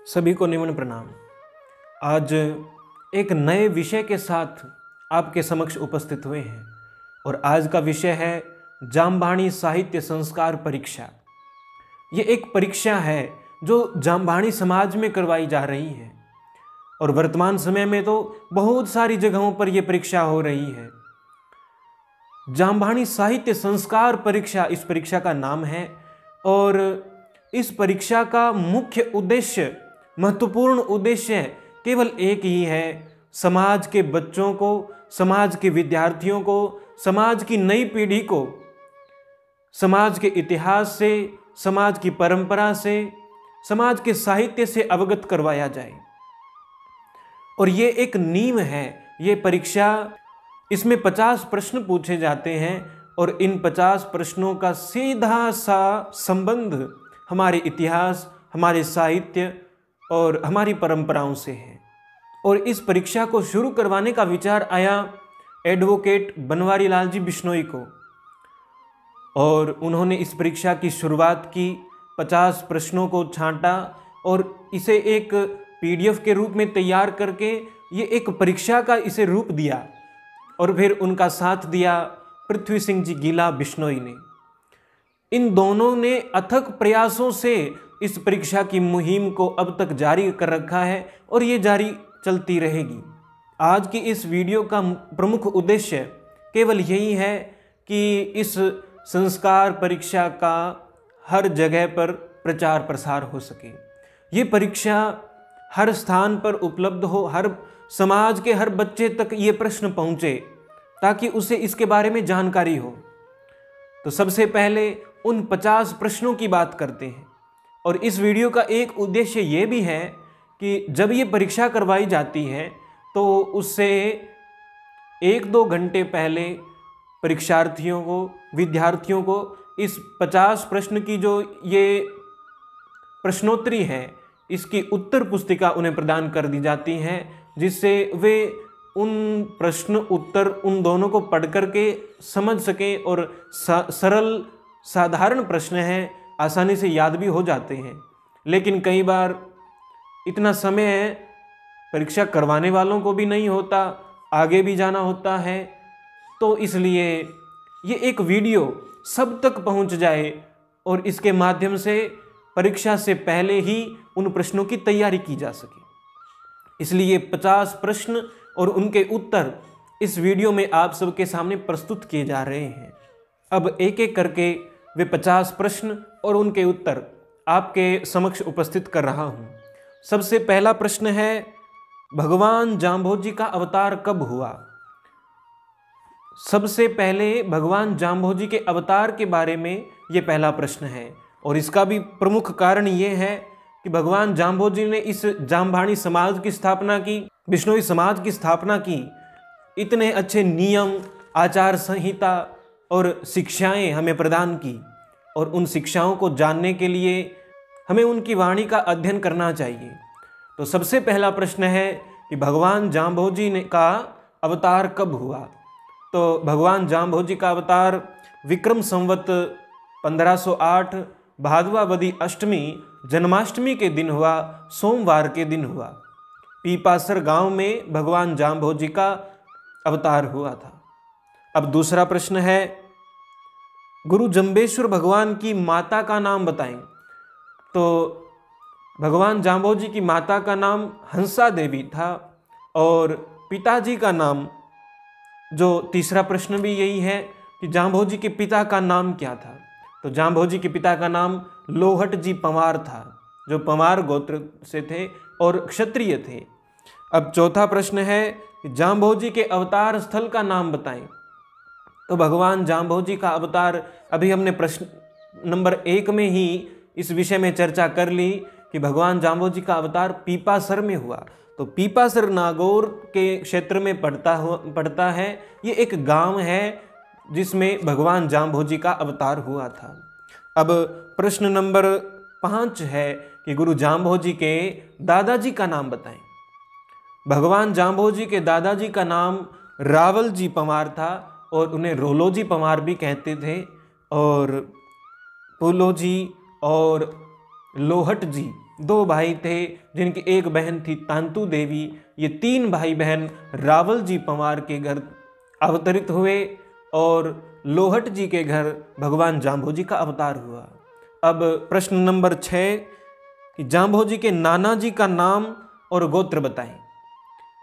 सभी को निम्न प्रणाम। आज एक नए विषय के साथ आपके समक्ष उपस्थित हुए हैं और आज का विषय है जामभाणी साहित्य संस्कार परीक्षा। ये एक परीक्षा है जो जामभाणी समाज में करवाई जा रही है और वर्तमान समय में तो बहुत सारी जगहों पर यह परीक्षा हो रही है। जामभाणी साहित्य संस्कार परीक्षा इस परीक्षा का नाम है और इस परीक्षा का मुख्य उद्देश्य, महत्वपूर्ण उद्देश्य केवल एक ही है, समाज के बच्चों को, समाज के विद्यार्थियों को, समाज की नई पीढ़ी को समाज के इतिहास से, समाज की परंपरा से, समाज के साहित्य से अवगत करवाया जाए। और ये एक नींव है, ये परीक्षा, इसमें 50 प्रश्न पूछे जाते हैं और इन 50 प्रश्नों का सीधा सा संबंध हमारे इतिहास, हमारे साहित्य और हमारी परंपराओं से है। और इस परीक्षा को शुरू करवाने का विचार आया एडवोकेट बनवारी लाल जी बिश्नोई को और उन्होंने इस परीक्षा की शुरुआत की। 50 प्रश्नों को छांटा और इसे एक PDF के रूप में तैयार करके ये एक परीक्षा का इसे रूप दिया और फिर उनका साथ दिया पृथ्वी सिंह जी गीला बिश्नोई ने। इन दोनों ने अथक प्रयासों से इस परीक्षा की मुहिम को अब तक जारी कर रखा है और ये जारी चलती रहेगी। आज की इस वीडियो का प्रमुख उद्देश्य केवल यही है कि इस संस्कार परीक्षा का हर जगह पर प्रचार प्रसार हो सके, ये परीक्षा हर स्थान पर उपलब्ध हो, हर समाज के हर बच्चे तक ये प्रश्न पहुँचे ताकि उसे इसके बारे में जानकारी हो। तो सबसे पहले उन 50 प्रश्नों की बात करते हैं और इस वीडियो का एक उद्देश्य ये भी है कि जब ये परीक्षा करवाई जाती है तो उससे 1-2 घंटे पहले परीक्षार्थियों को, विद्यार्थियों को इस 50 प्रश्न की जो ये प्रश्नोत्तरी है, इसकी उत्तर पुस्तिका उन्हें प्रदान कर दी जाती है, जिससे वे उन प्रश्न उत्तर उन दोनों को पढ़ करके समझ सकें और सरल साधारण प्रश्न हैं, आसानी से याद भी हो जाते हैं। लेकिन कई बार इतना समय परीक्षा करवाने वालों को भी नहीं होता, आगे भी जाना होता है, तो इसलिए ये एक वीडियो सब तक पहुंच जाए और इसके माध्यम से परीक्षा से पहले ही उन प्रश्नों की तैयारी की जा सके। इसलिए 50 प्रश्न और उनके उत्तर इस वीडियो में आप सबके सामने प्रस्तुत किए जा रहे हैं। अब एक एक करके वे 50 प्रश्न और उनके उत्तर आपके समक्ष उपस्थित कर रहा हूं। सबसे पहला प्रश्न है, भगवान जाम्भोजी का अवतार कब हुआ? सबसे पहले भगवान जाम्भोजी के अवतार के बारे में ये पहला प्रश्न है और इसका भी प्रमुख कारण ये है कि भगवान जाम्भोजी ने इस जामभाणी समाज की स्थापना की, बिश्नोई समाज की स्थापना की। इतने अच्छे नियम, आचार संहिता और शिक्षाएं हमें प्रदान की और उन शिक्षाओं को जानने के लिए हमें उनकी वाणी का अध्ययन करना चाहिए। तो सबसे पहला प्रश्न है कि भगवान जाम्भोजी का अवतार कब हुआ? तो भगवान जाम्भोजी का अवतार विक्रम संवत 1508 भादवावदी अष्टमी जन्माष्टमी के दिन हुआ, सोमवार के दिन हुआ। पीपासर गांव में भगवान जाम्भोजी का अवतार हुआ था। अब दूसरा प्रश्न है, गुरु जंबेश्वर भगवान की माता का नाम बताएं। तो भगवान जाम्भोजी की माता का नाम हंसा देवी था और पिताजी का नाम, जो तीसरा प्रश्न भी यही है कि जाम्भोजी के पिता का नाम क्या था? तो जाम्भोजी के पिता का नाम लोहट जी पंवार था, जो पंवार गोत्र से थे और क्षत्रिय थे। अब चौथा प्रश्न है कि जाम्भोजी के अवतार स्थल का नाम बताएं। तो भगवान जाम्भोजी का अवतार, अभी हमने प्रश्न नंबर 1 में ही इस विषय में चर्चा कर ली कि भगवान जाम्भोजी का अवतार पीपासर में हुआ। तो पीपासर नागौर के क्षेत्र में पड़ता है। ये एक गांव है जिसमें भगवान जाम्भोजी का अवतार हुआ था। अब प्रश्न नंबर 5 है कि गुरु जाम्भोजी के दादाजी का नाम बताएं। भगवान जाम्भोजी के दादाजी का नाम रावल जी पंवार था और उन्हें रोलोजी पंवार भी कहते थे और पुलोजी और लोहट जी 2 भाई थे जिनकी एक बहन थी तांतु देवी। ये 3 भाई बहन रावल जी पंवार के घर अवतरित हुए और लोहट जी के घर भगवान जाम्भोजी का अवतार हुआ। अब प्रश्न नंबर 6 कि जाम्भोजी के नाना जी का नाम और गोत्र बताएं।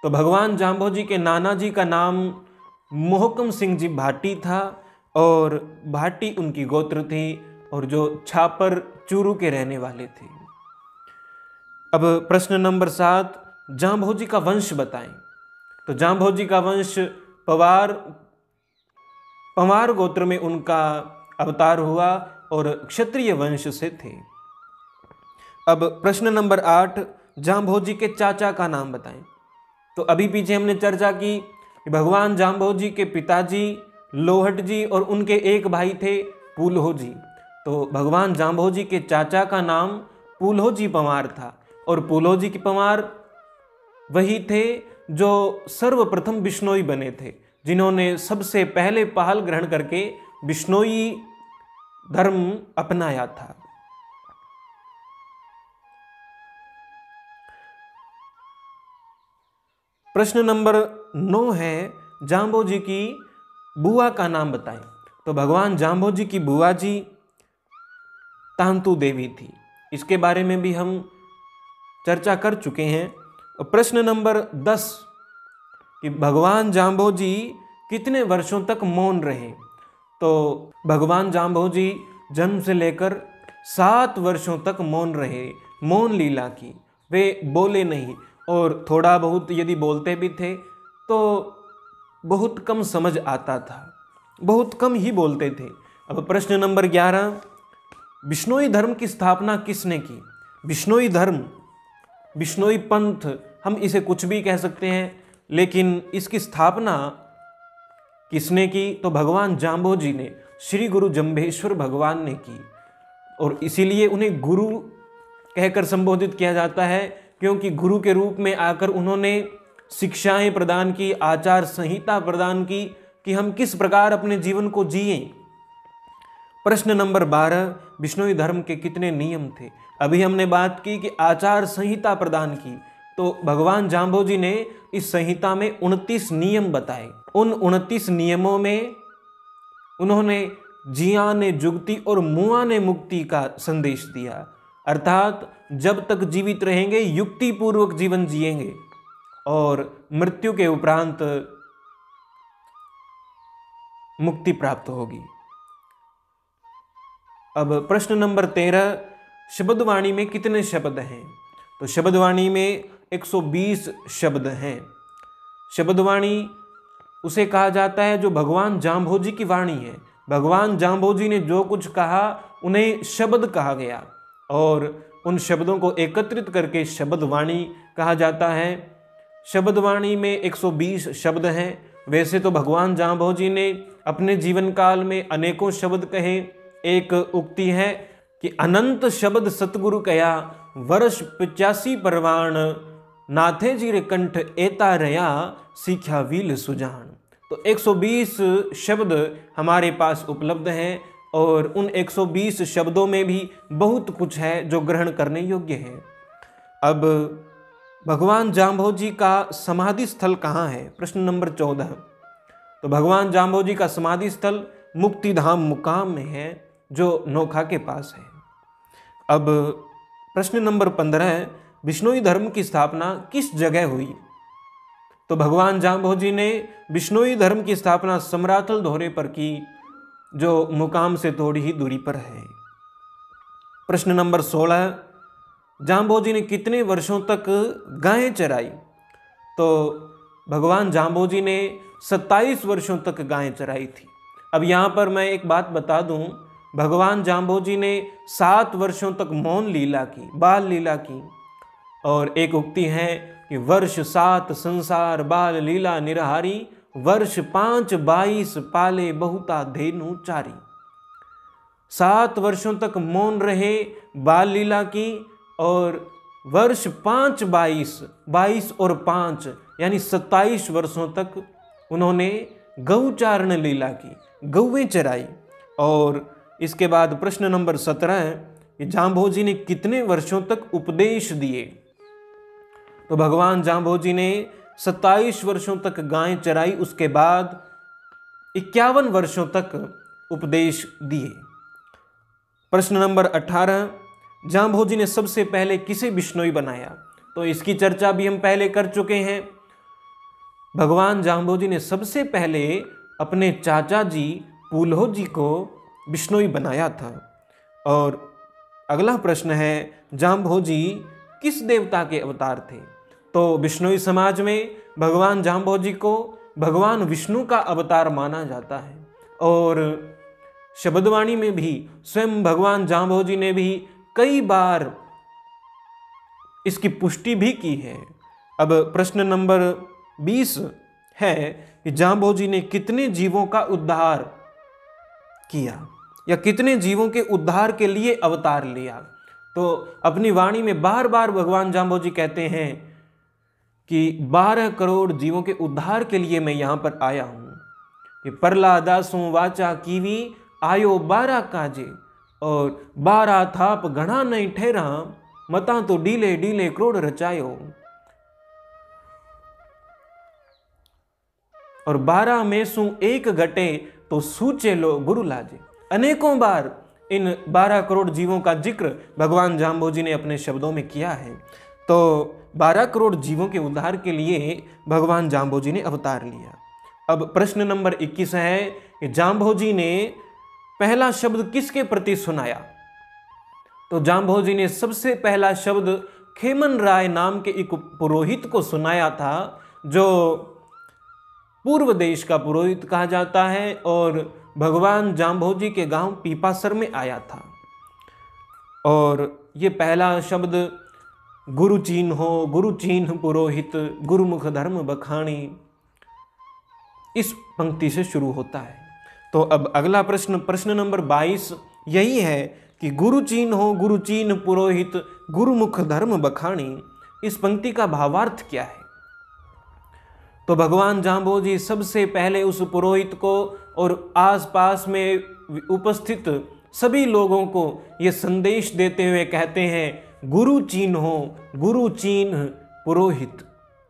तो भगवान जाम्भोजी के नाना जी का नाम मोहकम सिंह जी भाटी था और भाटी उनकी गोत्र थी और जो छापर चूरू के रहने वाले थे। अब प्रश्न नंबर 7 जाम्भोजी का वंश बताएं। तो जाम्भोजी का वंश पंवार गोत्र में उनका अवतार हुआ और क्षत्रिय वंश से थे। अब प्रश्न नंबर 8 जाम्भोजी के चाचा का नाम बताएं। तो अभी पीछे हमने चर्चा की कि भगवान जाम्भोजी के पिताजी लोहट जी और उनके एक भाई थे पूल्हो जी। तो भगवान जाम्भोजी के चाचा का नाम पूल्हो जी पंवार था और पूल्हो जी की पंवार वही थे जो सर्वप्रथम बिश्नोई बने थे, जिन्होंने सबसे पहले पहल ग्रहण करके बिश्नोई धर्म अपनाया था। प्रश्न नंबर 9 है जाम्भोजी की बुआ का नाम बताएं। तो भगवान जाम्भोजी की बुआ जी तांतु देवी थी, इसके बारे में भी हम चर्चा कर चुके हैं। प्रश्न नंबर 10 कि भगवान जाम्भोजी कितने वर्षों तक मौन रहे। तो भगवान जाम्भोजी जन्म से लेकर 7 वर्षों तक मौन रहे, मौन लीला की। वे बोले नहीं और थोड़ा बहुत यदि बोलते भी थे तो बहुत कम समझ आता था, बहुत कम ही बोलते थे। अब प्रश्न नंबर 11 बिश्नोई धर्म की स्थापना किसने की। बिश्नोई धर्म, बिश्नोई पंथ, हम इसे कुछ भी कह सकते हैं, लेकिन इसकी स्थापना किसने की। तो भगवान जाम्भोजी ने, श्री गुरु जम्भेश्वर भगवान ने की। और इसीलिए उन्हें गुरु कहकर संबोधित किया जाता है, क्योंकि गुरु के रूप में आकर उन्होंने शिक्षाएं प्रदान की, आचार संहिता प्रदान की कि हम किस प्रकार अपने जीवन को जिए। प्रश्न नंबर 12 बिश्नोई धर्म के कितने नियम थे। अभी हमने बात की कि आचार संहिता प्रदान की, तो भगवान जाम्भोजी ने इस संहिता में 29 नियम बताए। उन 29 नियमों में उन्होंने जिया ने जुगती और मुआ ने मुक्ति का संदेश दिया, अर्थात जब तक जीवित रहेंगे युक्ति पूर्वक जीवन जिएंगे और मृत्यु के उपरांत मुक्ति प्राप्त होगी। अब प्रश्न नंबर 13 शब्दवाणी में कितने शब्द हैं। तो शब्दवाणी में 120 शब्द हैं। शब्दवाणी उसे कहा जाता है जो भगवान जाम्भोजी की वाणी है। भगवान जाम्भोजी ने जो कुछ कहा उन्हें शब्द कहा गया और उन शब्दों को एकत्रित करके शब्दवाणी कहा जाता है। शब्दवाणी में 120 शब्द हैं। वैसे तो भगवान जाम्भोजी ने अपने जीवन काल में अनेकों शब्द कहे। एक उक्ति है कि अनंत शब्द सतगुरु कया, वर्ष 85 परवान, नाथे जी रे कंठ एता रया, सीख्या वील सुजान। तो 120 शब्द हमारे पास उपलब्ध हैं और उन 120 शब्दों में भी बहुत कुछ है जो ग्रहण करने योग्य है। अब भगवान जाम्भोजी का समाधि स्थल कहाँ है। प्रश्न नंबर 14 तो भगवान जाम्भोजी का समाधि स्थल मुक्तिधाम मुकाम में है, जो नोखा के पास है। अब प्रश्न नंबर 15 बिश्नोई धर्म की स्थापना किस जगह हुई। तो भगवान जाम्भोजी ने बिश्नोई धर्म की स्थापना समराथल दोहरे पर की, जो मुकाम से थोड़ी ही दूरी पर है। प्रश्न नंबर 16 जाम्भोजी ने कितने वर्षों तक गायें चराई। तो भगवान जाम्भोजी ने 27 वर्षों तक गायें चराई थी। अब यहाँ पर मैं एक बात बता दूं, भगवान जाम्भोजी ने 7 वर्षों तक मौन लीला की, बाल लीला की। और एक उक्ति है कि वर्ष 7 संसार बाल लीला निरहारी, वर्ष 5 22 पाले बहुता धेनु चारी। 7 वर्षों तक मौन रहे, बाल लीला की, और वर्ष 5 22 और 5 यानी 27 वर्षों तक उन्होंने गौचारण लीला की, गौवें चराई। और इसके बाद प्रश्न नंबर 17 कि जांबोजी ने कितने वर्षों तक उपदेश दिए। तो भगवान जांबोजी ने 27 वर्षों तक गायें चराई, उसके बाद 51 वर्षों तक उपदेश दिए। प्रश्न नंबर 18, जांबोजी ने सबसे पहले किसे बिश्नोई बनाया? तो इसकी चर्चा भी हम पहले कर चुके हैं। भगवान जांबोजी ने सबसे पहले अपने चाचा जी पुलहो जी को बिश्नोई बनाया था। और अगला प्रश्न है, जांबोजी किस देवता के अवतार थे? तो बिश्नोई समाज में भगवान जांबोजी को भगवान विष्णु का अवतार माना जाता है। और शब्दवाणी में भी स्वयं भगवान जांबोजी ने भी कई बार इसकी पुष्टि भी की है। अब प्रश्न नंबर 20 है कि जांबोजी ने कितने जीवों का उद्धार किया या कितने जीवों के उद्धार के लिए अवतार लिया? तो अपनी वाणी में बार बार भगवान जांबोजी कहते हैं कि 12 करोड़ जीवों के उद्धार के लिए मैं यहाँ पर आया हूँ। कि प्रहलादासों वाचा कीवी आयो 12 काजे, और 12 थाप घना नहीं ठहरा, मता तो डीले डीले करोड़ रचायो। और 12 में सु एक घटे तो सूचे लो गुरु लाजे। अनेकों बार इन 12 करोड़ जीवों का जिक्र भगवान जांबोजी ने अपने शब्दों में किया है। तो 12 करोड़ जीवों के उद्धार के लिए भगवान जांबोजी ने अवतार लिया। अब प्रश्न नंबर 21 है कि जांबोजी ने पहला शब्द किसके प्रति सुनाया? तो जांबोजी ने सबसे पहला शब्द खेमन राय नाम के एक पुरोहित को सुनाया था, जो पूर्व देश का पुरोहित कहा जाता है और भगवान जांबोजी के गांव पीपासर में आया था। और ये पहला शब्द गुरु चिन्ह पुरोहित, गुरुमुख धर्म बखानी, इस पंक्ति से शुरू होता है। तो अब अगला प्रश्न नंबर 22 यही है कि गुरु चिन्ह पुरोहित, गुरुमुख धर्म बखानी, इस पंक्ति का भावार्थ क्या है? तो भगवान जांबोजी सबसे पहले उस पुरोहित को और आसपास में उपस्थित सभी लोगों को ये संदेश देते हुए कहते हैं, गुरु चिन्ह पुरोहित,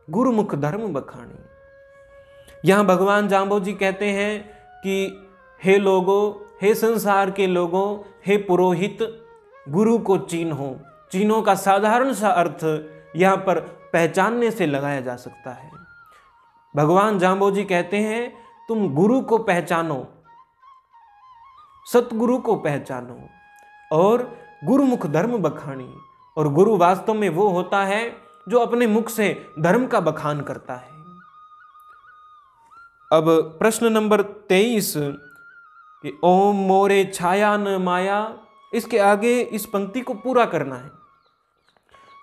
गुरुमुख धर्म बखानी। यहाँ भगवान जांबोजी कहते हैं कि हे लोगों, हे संसार के लोगों, हे पुरोहित, गुरु को चिन्हों का साधारण सा अर्थ यहाँ पर पहचानने से लगाया जा सकता है। भगवान जांबोजी कहते हैं तुम गुरु को पहचानो, सतगुरु को पहचानो, और गुरुमुख धर्म बखानी। और गुरु वास्तव में वो होता है जो अपने मुख से धर्म का बखान करता है। अब प्रश्न नंबर 23 कि ओम मोरे छाया न माया, इसके आगे इस पंक्ति को पूरा करना है।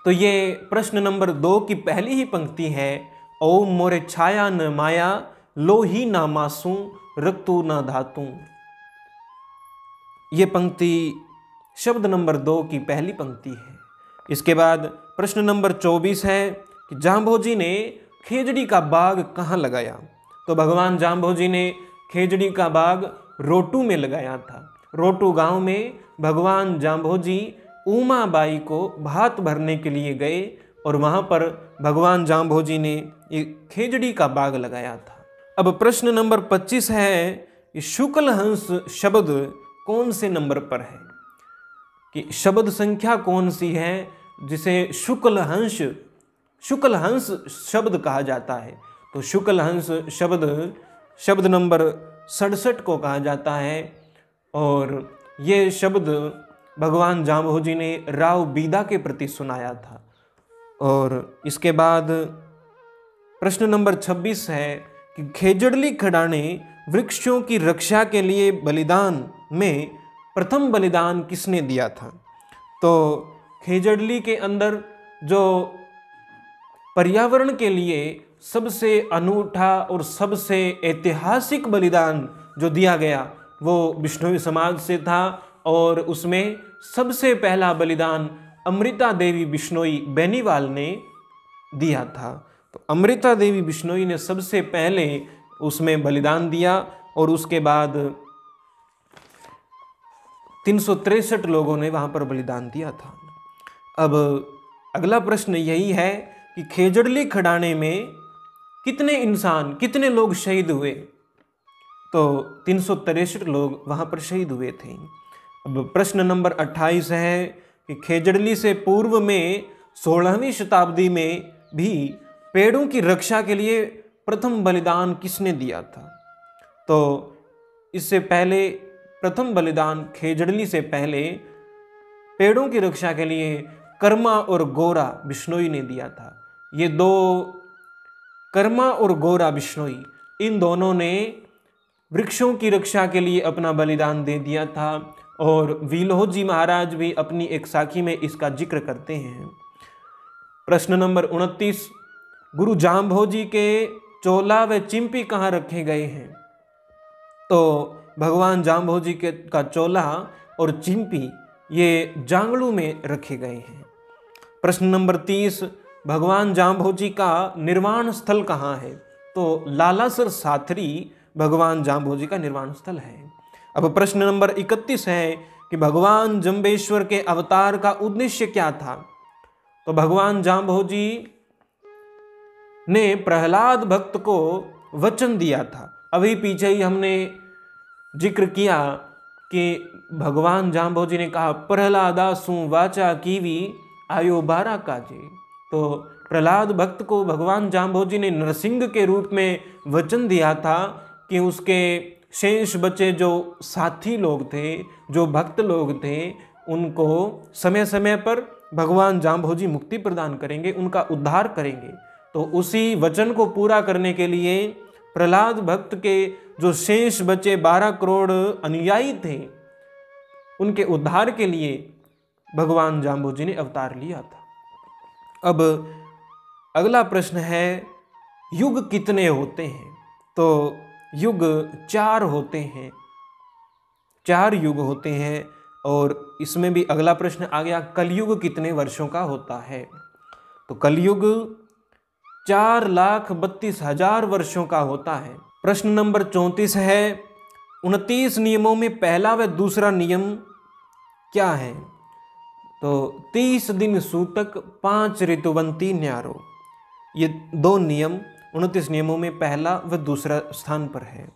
तो ये प्रश्न नंबर 2 की पहली ही पंक्ति है, ओम मोरे छाया न माया, लोही ना मासू, रक्तु ना धातु। ये पंक्ति शब्द नंबर 2 की पहली पंक्ति है। इसके बाद प्रश्न नंबर 24 है कि जांबोजी ने खेजड़ी का बाग कहाँ लगाया? तो भगवान जांबोजी ने खेजड़ी का बाग रोटू में लगाया था। रोटू गांव में भगवान जांबोजी उमाबाई को भात भरने के लिए गए और वहां पर भगवान जांबोजी ने एक खेजड़ी का बाग लगाया था। अब प्रश्न नंबर 25 है कि शुक्ल हंस शब्द कौन से नंबर पर है? कि शब्द संख्या कौन सी है जिसे शुक्ल हंस शब्द कहा जाता है? तो शुक्ल हंस शब्द नंबर 67 को कहा जाता है। और ये शब्द भगवान जांबोजी ने राव बीदा के प्रति सुनाया था। और इसके बाद प्रश्न नंबर 26 है कि खेजड़ली खड़ाने वृक्षों की रक्षा के लिए बलिदान में प्रथम बलिदान किसने दिया था? तो खेजड़ली के अंदर जो पर्यावरण के लिए सबसे अनूठा और सबसे ऐतिहासिक बलिदान जो दिया गया वो बिश्नोई समाज से था। और उसमें सबसे पहला बलिदान अमृता देवी बिश्नोई बेनीवाल ने दिया था। तो अमृता देवी बिश्नोई ने सबसे पहले उसमें बलिदान दिया। और उसके बाद 363 लोगों ने वहाँ पर बलिदान दिया था। अब अगला प्रश्न यही है कि खेजड़ली खड़ाने में कितने इंसान, कितने लोग शहीद हुए? तो 363 लोग वहाँ पर शहीद हुए थे। अब प्रश्न नंबर 28 है कि खेजड़ली से पूर्व में 16वीं शताब्दी में भी पेड़ों की रक्षा के लिए प्रथम बलिदान किसने दिया था? तो इससे पहले प्रथम बलिदान खेजड़ली से पहले पेड़ों की रक्षा के लिए कर्मा और गोरा बिश्नोई ने दिया था। ये दो, कर्मा और गोरा बिश्नोई, इन दोनों ने वृक्षों की रक्षा के लिए अपना बलिदान दे दिया था। और वीलोजी महाराज भी अपनी एक साखी में इसका जिक्र करते हैं। प्रश्न नंबर 29, गुरु जाम्भोजी के चोला व चिंपी कहाँ रखे गए हैं? तो भगवान जाम्भोजी के का चोला और चिंपी ये जांगलू में रखे गए हैं। प्रश्न नंबर 30, भगवान जाम्भोजी का निर्वाण स्थल कहाँ है? तो लालासर साथरी भगवान जाम्भोजी का निर्वाण स्थल है। अब प्रश्न नंबर 31 है कि भगवान जम्बेश्वर के अवतार का उद्देश्य क्या था? तो भगवान जाम्भोजी ने प्रहलाद भक्त को वचन दिया था। अभी पीछे ही हमने जिक्र किया कि भगवान जाम्भोजी ने कहा, प्रहलादासु वाचा कीवी आयो बारा काजे। तो प्रहलाद भक्त को भगवान जाम्भोजी ने नरसिंह के रूप में वचन दिया था कि उसके शेष बचे जो साथी लोग थे, जो भक्त लोग थे, उनको समय समय पर भगवान जाम्भोजी मुक्ति प्रदान करेंगे, उनका उद्धार करेंगे। तो उसी वचन को पूरा करने के लिए प्रहलाद भक्त के जो शेष बचे 12 करोड़ अनुयायी थे, उनके उद्धार के लिए भगवान जाम्भोजी ने अवतार लिया था। अब अगला प्रश्न है, युग कितने होते हैं? तो युग 4 होते हैं, 4 युग होते हैं। और इसमें भी अगला प्रश्न आ गया, कलयुग कितने वर्षों का होता है? तो कलयुग 4,32,000 वर्षों का होता है। प्रश्न नंबर 34 है, 29 नियमों में पहला व दूसरा नियम क्या है? तो 30 दिन सूतक 5 ऋतुवंती न्यारो, ये 2 नियम 29 नियमों में पहला व दूसरा स्थान पर है।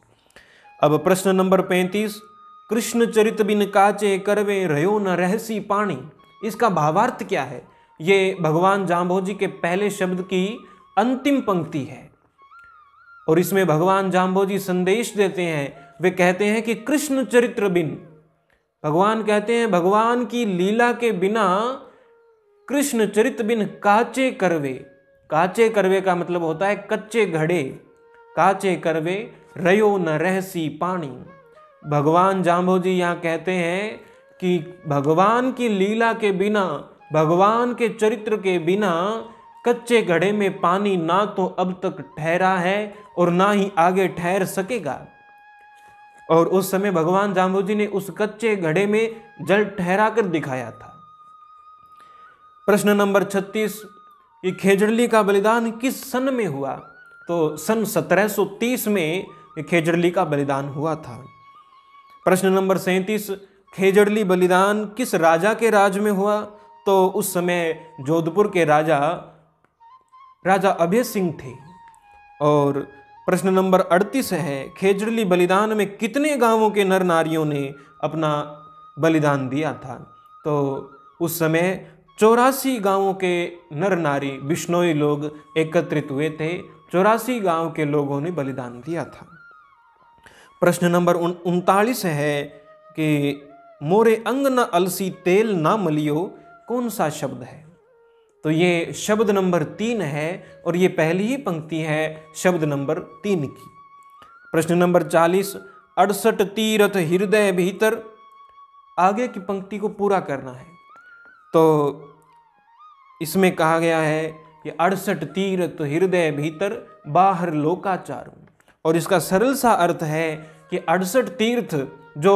अब प्रश्न नंबर 35, कृष्ण चरित बिन काचे करवे रहो न रहसी पानी, इसका भावार्थ क्या है? ये भगवान जाम्भोजी के पहले शब्द की अंतिम पंक्ति है और इसमें भगवान जाम्भोजी संदेश देते हैं। वे कहते हैं कि कृष्ण चरित्र बिन, भगवान कहते हैं भगवान की लीला के बिना कृष्ण चरित बिन काचे करवे, काचे करवे का मतलब होता है कच्चे घड़े, काचे करवे रयो न रहसी पानी। भगवान जाम्भोजी यहाँ कहते हैं कि भगवान की लीला के बिना, भगवान के चरित्र के बिना कच्चे घड़े में पानी ना तो अब तक ठहरा है और ना ही आगे ठहर सकेगा। और उस समय भगवान जाम्भोजी ने उस कच्चे घड़े में जल ठहरा कर दिखाया था। प्रश्न नंबर 36, ये खेजड़ली का बलिदान किस सन में हुआ? तो सन 1730 में खेजड़ली का बलिदान हुआ था। प्रश्न नंबर 37, खेजड़ली बलिदान किस राजा के राज में हुआ? तो उस समय जोधपुर के राजा अभय सिंह थे। और प्रश्न नंबर 38 है, खेजड़ली बलिदान में कितने गांवों के नर नारियों ने अपना बलिदान दिया था? तो उस समय 84 गांवों के नर नारी बिश्नोई लोग एकत्रित हुए थे। 84 गांव के लोगों ने बलिदान दिया था। प्रश्न नंबर 39 है कि मोरे अंग न अलसी तेल ना मलियो, कौन सा शब्द है? तो ये शब्द नंबर 3 है और ये पहली ही पंक्ति है शब्द नंबर 3 की। प्रश्न नंबर 40, 68 तीरथ हृदय भीतर, आगे की पंक्ति को पूरा करना है। तो इसमें कहा गया है कि 68 तीरथ हृदय भीतर बाहर लोकाचार, और इसका सरल सा अर्थ है कि 68 तीर्थ जो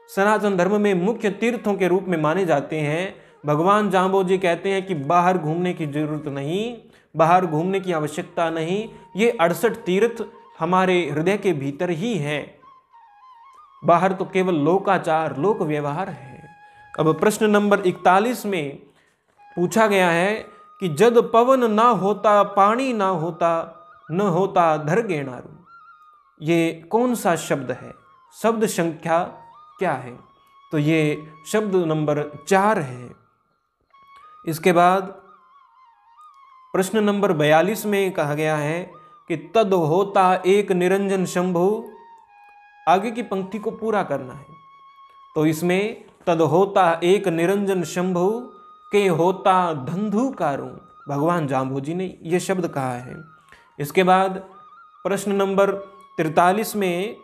सनातन धर्म में मुख्य तीर्थों के रूप में माने जाते हैं, भगवान जाम्भोजी कहते हैं कि बाहर घूमने की जरूरत नहीं, बाहर घूमने की आवश्यकता नहीं, ये 68 तीर्थ हमारे हृदय के भीतर ही हैं। बाहर तो केवल लोकाचार, लोक व्यवहार है। अब प्रश्न नंबर 41 में पूछा गया है कि जद पवन ना होता, पानी ना होता, न होता धर गेणारू। ये कौन सा शब्द है? शब्द संख्या क्या है? तो ये शब्द नंबर 4 है। इसके बाद प्रश्न नंबर 42 में कहा गया है कि तद होता एक निरंजन शंभु। आगे की पंक्ति को पूरा करना है। तो इसमें तद होता एक निरंजन शंभु के होता धंधुकारु, भगवान जाम्बोजी ने यह शब्द कहा है। इसके बाद प्रश्न नंबर 43 में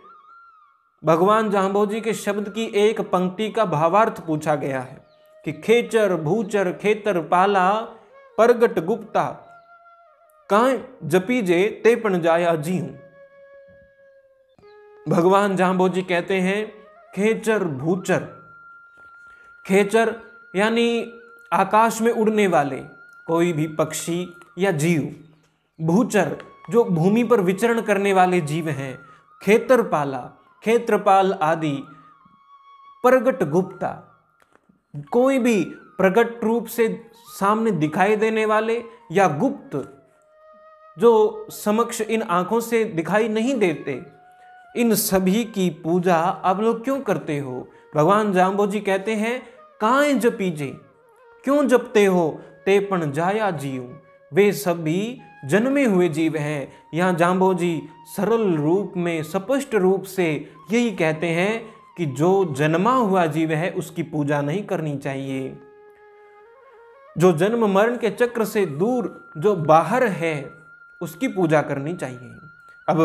भगवान जाम्बोजी के शब्द की एक पंक्ति का भावार्थ पूछा गया है कि खेचर भूचर खेतर पाला परगट गुप्ता कां जपीजे ते पण जाया जी हूं। भगवान जाम्बोजी कहते हैं खेचर भूचर, खेचर यानी आकाश में उड़ने वाले कोई भी पक्षी या जीव, भूचर जो भूमि पर विचरण करने वाले जीव हैं, खेतरपाला क्षेत्रपाल आदि, प्रगट गुप्ता कोई भी प्रगट रूप से सामने दिखाई देने वाले या गुप्त जो समक्ष इन आंखों से दिखाई नहीं देते, इन सभी की पूजा आप लोग क्यों करते हो? भगवान जाम्बोजी कहते हैं काहे जपीजे, क्यों जपते हो? ते पण जाया जीव, वे सभी जन्मे हुए जीव हैं। यहाँ जाम्बोजी सरल रूप में स्पष्ट रूप से यही कहते हैं कि जो जन्मा हुआ जीव है उसकी पूजा नहीं करनी चाहिए, जो जन्म मरण के चक्र से दूर जो बाहर है उसकी पूजा करनी चाहिए। अब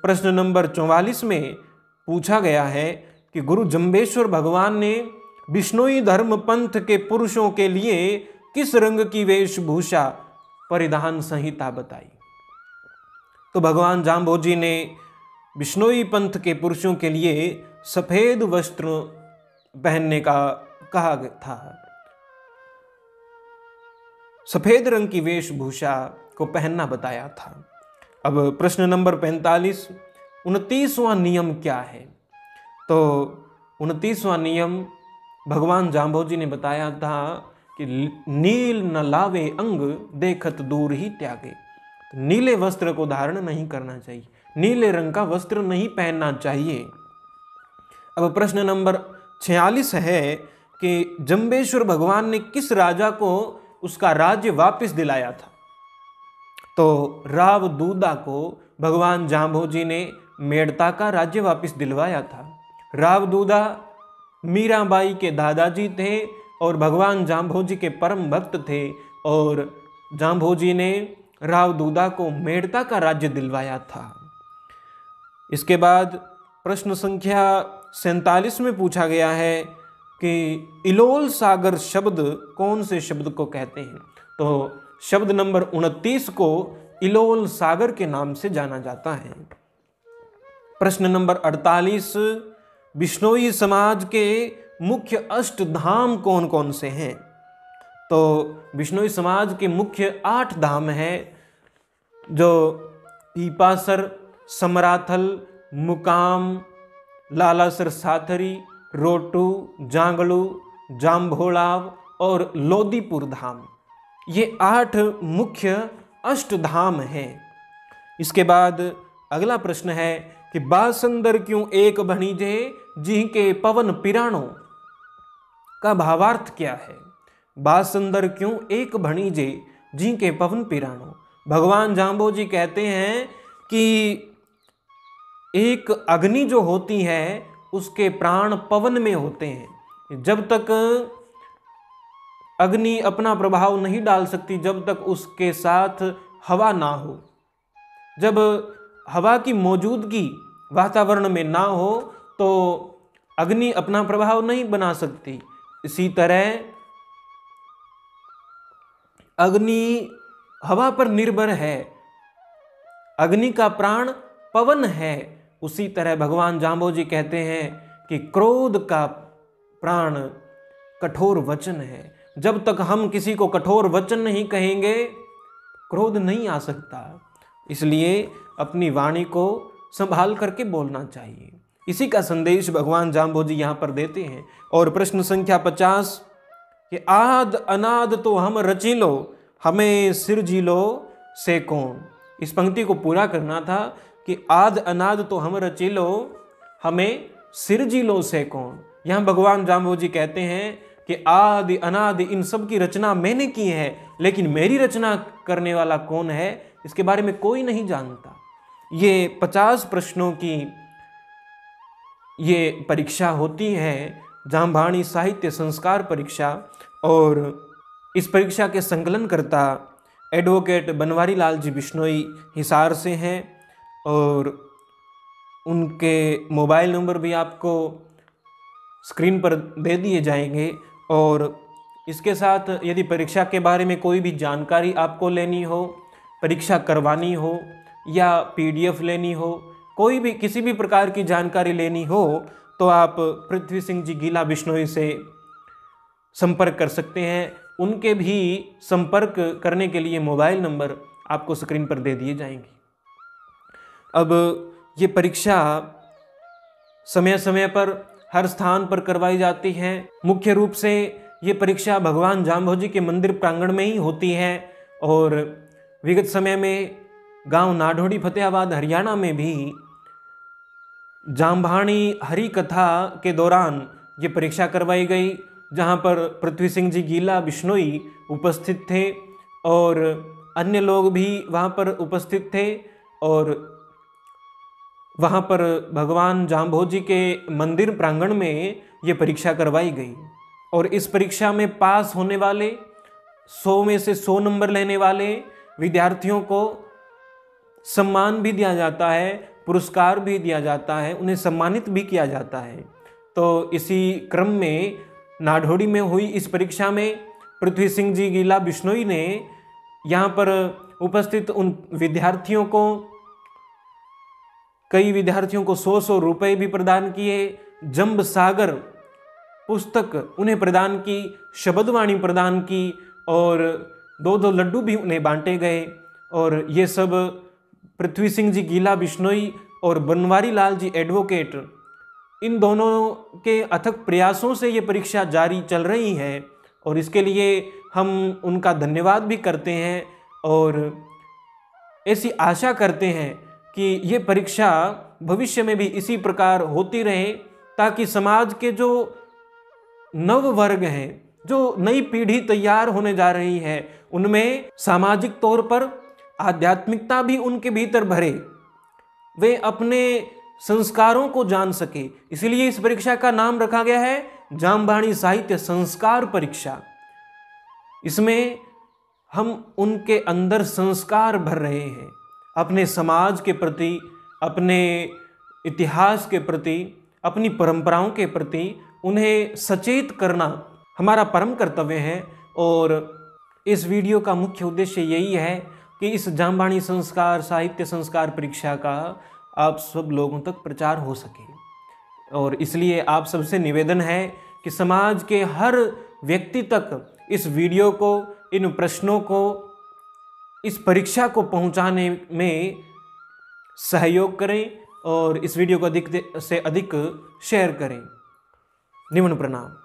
प्रश्न नंबर 44 में पूछा गया है कि गुरु जम्बेश्वर भगवान ने बिश्नोई धर्म पंथ के पुरुषों के लिए किस रंग की वेशभूषा परिधान संहिता बताई? तो भगवान जाम्बोजी ने बिश्नोई पंथ के पुरुषों के लिए सफेद वस्त्र पहनने का कहा था, सफेद रंग की वेशभूषा को पहनना बताया था। अब प्रश्न नंबर 45, 29वां नियम क्या है? तो 29वां नियम भगवान जाम्बोजी ने बताया था कि नील न लावे अंग देखत दूर ही त्यागे। तो नीले वस्त्र को धारण नहीं करना चाहिए, नीले रंग का वस्त्र नहीं पहनना चाहिए। अब प्रश्न नंबर 46 है कि जम्बेश्वर भगवान ने किस राजा को उसका राज्य वापस दिलाया था? तो राव दूदा को भगवान जाम्बोजी ने मेड़ता का राज्य वापस दिलवाया था। राव दूदा मीराबाई के दादाजी थे और भगवान जाम्बोजी के परम भक्त थे, और जाम्बोजी ने राव दूदा को मेड़ता का राज्य दिलवाया था। इसके बाद प्रश्न संख्या 47 में पूछा गया है कि इलोल सागर शब्द कौन से शब्द को कहते हैं? तो शब्द नंबर 29 को इलोल सागर के नाम से जाना जाता है। प्रश्न नंबर 48, बिश्नोई समाज के मुख्य अष्टधाम कौन कौन से हैं? तो बिश्नोई समाज के मुख्य 8 धाम हैं, जो पीपासर, समराथल, मुकाम, लालासर साथरी, रोटू, जांगलू, जाम्भोलाव और लोदीपुर धाम, ये 8 मुख्य अष्टधाम हैं। इसके बाद अगला प्रश्न है कि बासंदर क्यों एक भणिजे जी के पवन पिराणों का भावार्थ क्या है? बासंदर क्यों एक भणिजे जी के पवन पिराणों। भगवान जाम्बोजी कहते हैं कि एक अग्नि जो होती है उसके प्राण पवन में होते हैं। जब तक अग्नि अपना प्रभाव नहीं डाल सकती, जब तक उसके साथ हवा ना हो, जब हवा की मौजूदगी वातावरण में ना हो तो अग्नि अपना प्रभाव नहीं बना सकती। इसी तरह अग्नि हवा पर निर्भर है, अग्नि का प्राण पवन है। उसी तरह भगवान जाम्बोजी कहते हैं कि क्रोध का प्राण कठोर वचन है। जब तक हम किसी को कठोर वचन नहीं कहेंगे, क्रोध नहीं आ सकता। इसलिए अपनी वाणी को संभाल करके बोलना चाहिए। इसी का संदेश भगवान जाम्बोजी यहाँ पर देते हैं। और प्रश्न संख्या 50 कि आद अनाद तो हम रचीलो, हमें सिरजीलो से कौन। इस पंक्ति को पूरा करना था कि आद अनाद तो हम रचीलो, हमें सिरजीलो से कौन। यहाँ भगवान जाम्बोजी कहते हैं कि आदि अनादि इन सब की रचना मैंने की है, लेकिन मेरी रचना करने वाला कौन है इसके बारे में कोई नहीं जानता। ये 50 प्रश्नों की ये परीक्षा होती है, जाम्बाणी साहित्य संस्कार परीक्षा। और इस परीक्षा के संकलनकर्ता एडवोकेट बनवारी लाल जी बिश्नोई हिसार से हैं, और उनके मोबाइल नंबर भी आपको स्क्रीन पर दे दिए जाएंगे। और इसके साथ यदि परीक्षा के बारे में कोई भी जानकारी आपको लेनी हो, परीक्षा करवानी हो या PDF लेनी हो, कोई भी किसी भी प्रकार की जानकारी लेनी हो, तो आप पृथ्वी सिंह जी गीला बिश्नोई से संपर्क कर सकते हैं। उनके भी संपर्क करने के लिए मोबाइल नंबर आपको स्क्रीन पर दे दिए जाएंगे। अब ये परीक्षा समय समय पर हर स्थान पर करवाई जाती है। मुख्य रूप से ये परीक्षा भगवान जाम्बोजी के मंदिर प्रांगण में ही होती है, और विगत समय में गांव नाढोड़ी फतेहाबाद हरियाणा में भी जाम्बाणी हरि कथा के दौरान ये परीक्षा करवाई गई, जहां पर पृथ्वी सिंह जी गीला बिश्नोई उपस्थित थे और अन्य लोग भी वहां पर उपस्थित थे। और वहां पर भगवान जाम्बोजी के मंदिर प्रांगण में ये परीक्षा करवाई गई। और इस परीक्षा में पास होने वाले 100 में से 100 नंबर लेने वाले विद्यार्थियों को सम्मान भी दिया जाता है, पुरस्कार भी दिया जाता है, उन्हें सम्मानित भी किया जाता है। तो इसी क्रम में नाढोड़ी में हुई इस परीक्षा में पृथ्वी सिंह जी गीला बिश्नोई ने यहाँ पर उपस्थित उन विद्यार्थियों को, कई विद्यार्थियों को 100-100 रुपये भी प्रदान किए, जंब सागर पुस्तक उन्हें प्रदान की, शब्दवाणी प्रदान की, और 2-2 लड्डू भी उन्हें बांटे गए। और ये सब पृथ्वी सिंह जी गीला बिश्नोई और बनवारी लाल जी एडवोकेट, इन दोनों के अथक प्रयासों से ये परीक्षा जारी चल रही है, और इसके लिए हम उनका धन्यवाद भी करते हैं और ऐसी आशा करते हैं कि ये परीक्षा भविष्य में भी इसी प्रकार होती रहे, ताकि समाज के जो नव वर्ग हैं, जो नई पीढ़ी तैयार होने जा रही है, उनमें सामाजिक तौर पर आध्यात्मिकता भी उनके भीतर भरे, वे अपने संस्कारों को जान सके। इसलिए इस परीक्षा का नाम रखा गया है जाम्बाणी साहित्य संस्कार परीक्षा। इसमें हम उनके अंदर संस्कार भर रहे हैं, अपने समाज के प्रति, अपने इतिहास के प्रति, अपनी परंपराओं के प्रति उन्हें सचेत करना हमारा परम कर्तव्य है। और इस वीडियो का मुख्य उद्देश्य यही है कि इस जाम्बाणी संस्कार साहित्य संस्कार परीक्षा का आप सब लोगों तक प्रचार हो सके। और इसलिए आप सबसे निवेदन है कि समाज के हर व्यक्ति तक इस वीडियो को, इन प्रश्नों को, इस परीक्षा को पहुंचाने में सहयोग करें और इस वीडियो को अधिक से अधिक शेयर करें। निमन प्रणाम।